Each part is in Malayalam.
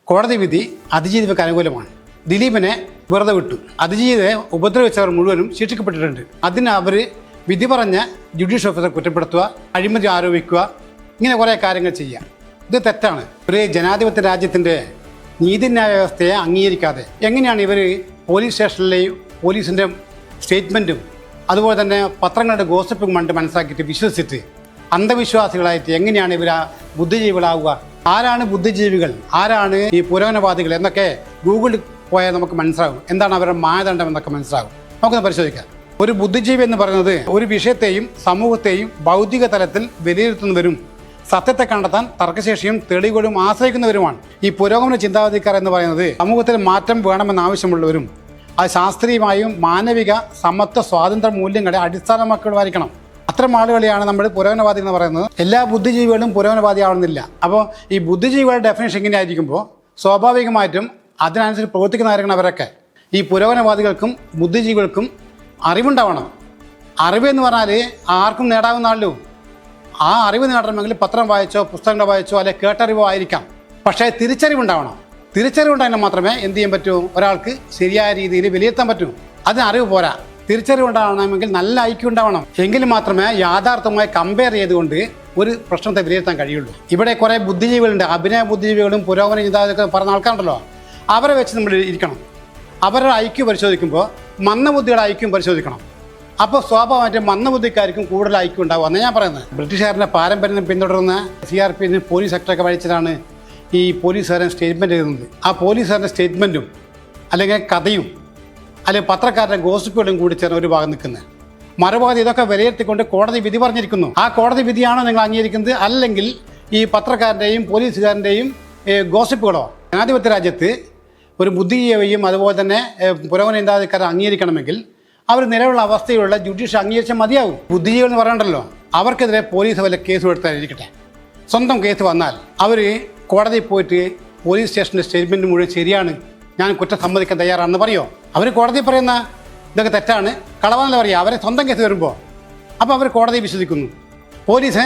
കോടതി വിധി അതിജീവിതയ്ക്ക് അനുകൂലമാണ്. ദിലീപിനെ വെറുതെ വിട്ടു. അതിജീവിതയെ ഉപദ്രവിച്ചവർ മുഴുവനും ശിക്ഷിക്കപ്പെട്ടിട്ടുണ്ട്. അതിന് അവർ വിധി പറഞ്ഞ ജുഡീഷ്യൽ ഓഫീസറെ കുറ്റപ്പെടുത്തുക, അഴിമതി ആരോപിക്കുക, ഇങ്ങനെ കുറേ കാര്യങ്ങൾ ചെയ്യുക. ഇത് തെറ്റാണ്. ഒരു ജനാധിപത്യ രാജ്യത്തിൻ്റെ നീതിന്യായ വ്യവസ്ഥയെ അംഗീകരിക്കാതെ എങ്ങനെയാണ് ഇവർ പോലീസ് സ്റ്റേഷനിലെയും പോലീസിൻ്റെ സ്റ്റേറ്റ്മെൻറ്റും അതുപോലെ തന്നെ പത്രങ്ങളുടെ ഗോസിപ്പും കണ്ട് മനസ്സിലാക്കിയിട്ട് വിശ്വസിച്ചിട്ട് അന്ധവിശ്വാസികളായിട്ട് എങ്ങനെയാണ് ഇവർ ബുദ്ധിജീവികളാവുക? ആരാണ് ബുദ്ധിജീവികൾ, ആരാണ് ഈ പുരോഗമനവാദികൾ എന്നൊക്കെ ഗൂഗിളിൽ പോയാൽ നമുക്ക് മനസ്സിലാകും. എന്താണ് അവരുടെ മാനദണ്ഡം എന്നൊക്കെ മനസ്സിലാകും. നമുക്കൊന്ന് പരിശോധിക്കാം. ഒരു ബുദ്ധിജീവി എന്ന് പറയുന്നത് ഒരു വിഷയത്തെയും സമൂഹത്തെയും ഭൗതിക തലത്തിൽ വിലയിരുത്തുന്നവരും സത്യത്തെ കണ്ടെത്താൻ തർക്കശേഷിയും തെളിവുകളും ആശ്രയിക്കുന്നവരുമാണ്. ഈ പുരോഗമന ചിന്താഗതിക്കാർ എന്ന് പറയുന്നത് സമൂഹത്തിൽ മാറ്റം വേണമെന്ന് ആവശ്യമുള്ളവരും അത് ശാസ്ത്രീയമായും മാനവിക സമത്വ സ്വാതന്ത്ര്യ മൂല്യങ്ങളെ അടിസ്ഥാനമാക്കിയുള്ളതായിരിക്കണം. അത്തരം ആളുകളെയാണ് നമ്മൾ പുരോഗമനവാദി എന്ന് പറയുന്നത്. എല്ലാ ബുദ്ധിജീവികളും പുരോഗമനവാദി ആവുന്നില്ല. അപ്പോൾ ഈ ബുദ്ധിജീവികളുടെ ഡെഫിനേഷൻ എങ്ങനെയായിരിക്കുമ്പോൾ സ്വാഭാവികമായിട്ടും അതിനനുസരിച്ച് പ്രവർത്തിക്കുന്നവരാണ് അവരൊക്കെ. ഈ പുരോഗമനവാദികൾക്കും ബുദ്ധിജീവികൾക്കും അറിവുണ്ടാവണം. അറിവ് എന്ന് പറഞ്ഞാൽ ആർക്കും നേടാവുന്നതാണല്ലോ. ആ അറിവ് നേടണമെങ്കിൽ പത്രം വായിച്ചോ പുസ്തകങ്ങൾ വായിച്ചോ അല്ലെങ്കിൽ കേട്ടറിവോ ആയിരിക്കാം. പക്ഷേ തിരിച്ചറിവുണ്ടാവണം. തിരിച്ചറിവുണ്ടായാൽ മാത്രമേ എന്ത് ചെയ്യാൻ പറ്റൂ, ഒരാൾക്ക് ശരിയായ രീതിയിൽ വിലയിരുത്താൻ പറ്റൂ. അതിന് അറിവ് പോരാ. തിരിച്ചറിവുണ്ടാവണമെങ്കിൽ നല്ല ഐക്യം ഉണ്ടാവണം. എങ്കിലും മാത്രമേ യാഥാർത്ഥ്യമായി കമ്പയർ ചെയ്തുകൊണ്ട് ഒരു പ്രശ്നത്തെ വിലയിരുത്താൻ കഴിയുള്ളൂ. ഇവിടെ കുറേ ബുദ്ധിജീവികളുണ്ട്. അഭിനയ ബുദ്ധിജീവികളും പുരോഗമന ചിന്താഗതിയൊക്കെ പറഞ്ഞ ആൾക്കാരുണ്ടല്ലോ, അവരെ വെച്ച് നമ്മൾ ഇരിക്കണം. അവരുടെ ഐക്യം പരിശോധിക്കുമ്പോൾ മന്ദബുദ്ധിയുടെ ഐക്യം പരിശോധിക്കണം. അപ്പോൾ സ്വാഭാവികമായിട്ടും മന്ദബുദ്ധിക്കാർക്കും കൂടുതൽ ഐക്യം ഉണ്ടാവുക എന്നാണ് ഞാൻ പറയുന്നത്. ബ്രിട്ടീഷുകാരൻ്റെ പാരമ്പര്യം പിന്തുടർന്ന CRP പോലീസ് സെക്ടറൊക്കെ വഹിച്ചതാണ് ഈ പോലീസുകാരൻ സ്റ്റേറ്റ്മെൻറ്റ് എഴുതുന്നത്. ആ പോലീസുകാരൻ്റെ സ്റ്റേറ്റ്മെൻറ്റും അല്ലെങ്കിൽ കഥയും അല്ലെങ്കിൽ പത്രക്കാരുടെ ഗോസിപ്പുകളും കൂടി ചേർന്ന് ഒരു ഭാഗം നിൽക്കുന്നത്. മറുഭാഗത്ത് ഇതൊക്കെ വിലയിരുത്തിക്കൊണ്ട് കോടതി വിധി പറഞ്ഞിരിക്കുന്നു. ആ കോടതി വിധിയാണോ നിങ്ങൾ അംഗീകരിക്കുന്നത്, അല്ലെങ്കിൽ ഈ പത്രക്കാരൻ്റെയും പോലീസുകാരൻ്റെയും ഗോസിപ്പുകളോ? ജനാധിപത്യ രാജ്യത്ത് ഒരു ബുദ്ധിജീവിയും അതുപോലെ തന്നെ പുരോഗമന ചിന്താഗതിക്കാരെ അംഗീകരിക്കണമെങ്കിൽ അവർ നിലവിലുള്ള അവസ്ഥയിലുള്ള ജുഡീഷ്യൽ അംഗീകരിച്ചാൽ മതിയാവും. ബുദ്ധിജീവികൾ എന്ന് പറയണ്ടല്ലോ, അവർക്കെതിരെ പോലീസ് വല്ല കേസ് കൊടുത്തായിരിക്കട്ടെ. സ്വന്തം കേസ് വന്നാൽ അവർ കോടതിയിൽ പോയിട്ട് പോലീസ് സ്റ്റേഷൻ്റെ സ്റ്റേറ്റ്മെൻറ്റ് മുഴുവൻ ശരിയാണ്, ഞാൻ കുറ്റം സമ്മതിക്കാൻ തയ്യാറാണെന്ന് പറയുമോ? അവർ കോടതി പറയുന്ന ഇതൊക്കെ തെറ്റാണ്, കളവാണെന്ന് പറയുക. അവരെ സ്വന്തം കേസ് വരുമ്പോൾ അപ്പോൾ അവർ കോടതിയെ വിശ്വസിക്കുന്നു, പോലീസ്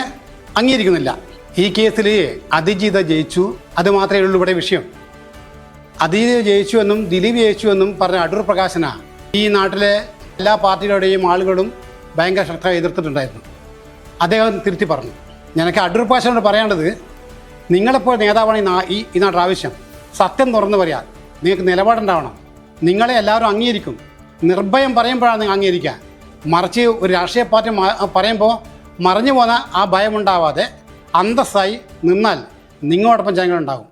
അംഗീകരിക്കുന്നില്ല. ഈ കേസിൽ അതിജീത ജയിച്ചു, അത് മാത്രമേ ഉള്ളൂ ഇവിടെ വിഷയം. അതിജീത ജയിച്ചു എന്നും ദിലീപ് ജയിച്ചു എന്നും പറഞ്ഞ അടൂർ പ്രകാശന ഈ നാട്ടിലെ എല്ലാ പാർട്ടികളുടെയും ആളുകളും ഭയങ്കര ശക്തമായി എതിർത്തിട്ടുണ്ടായിരുന്നു. അദ്ദേഹം തിരുത്തി പറഞ്ഞു. എനിക്ക് അടൂർ പ്രകാശനോട് പറയാനുള്ളത്, നിങ്ങളെപ്പോൾ നേതാവാണ് ഈ നാട്ടിൽ ആവശ്യം. സത്യം തുറന്നു പറയാൻ നിങ്ങൾക്ക് നിലപാടുണ്ടാവണം. നിങ്ങളെ എല്ലാവരും അംഗീകരിക്കും. നിർഭയം പറയുമ്പോഴാണ് നിങ്ങൾ അംഗീകരിക്കുക. മറിച്ച് ഒരു രാഷ്ട്രീയ പാർട്ടി പറയുമ്പോൾ മറിഞ്ഞു പോകുന്ന ആ ഭയമുണ്ടാവാതെ അന്തസ്സായി നിന്നാൽ നിങ്ങളോടൊപ്പം ജനങ്ങളുണ്ടാകും.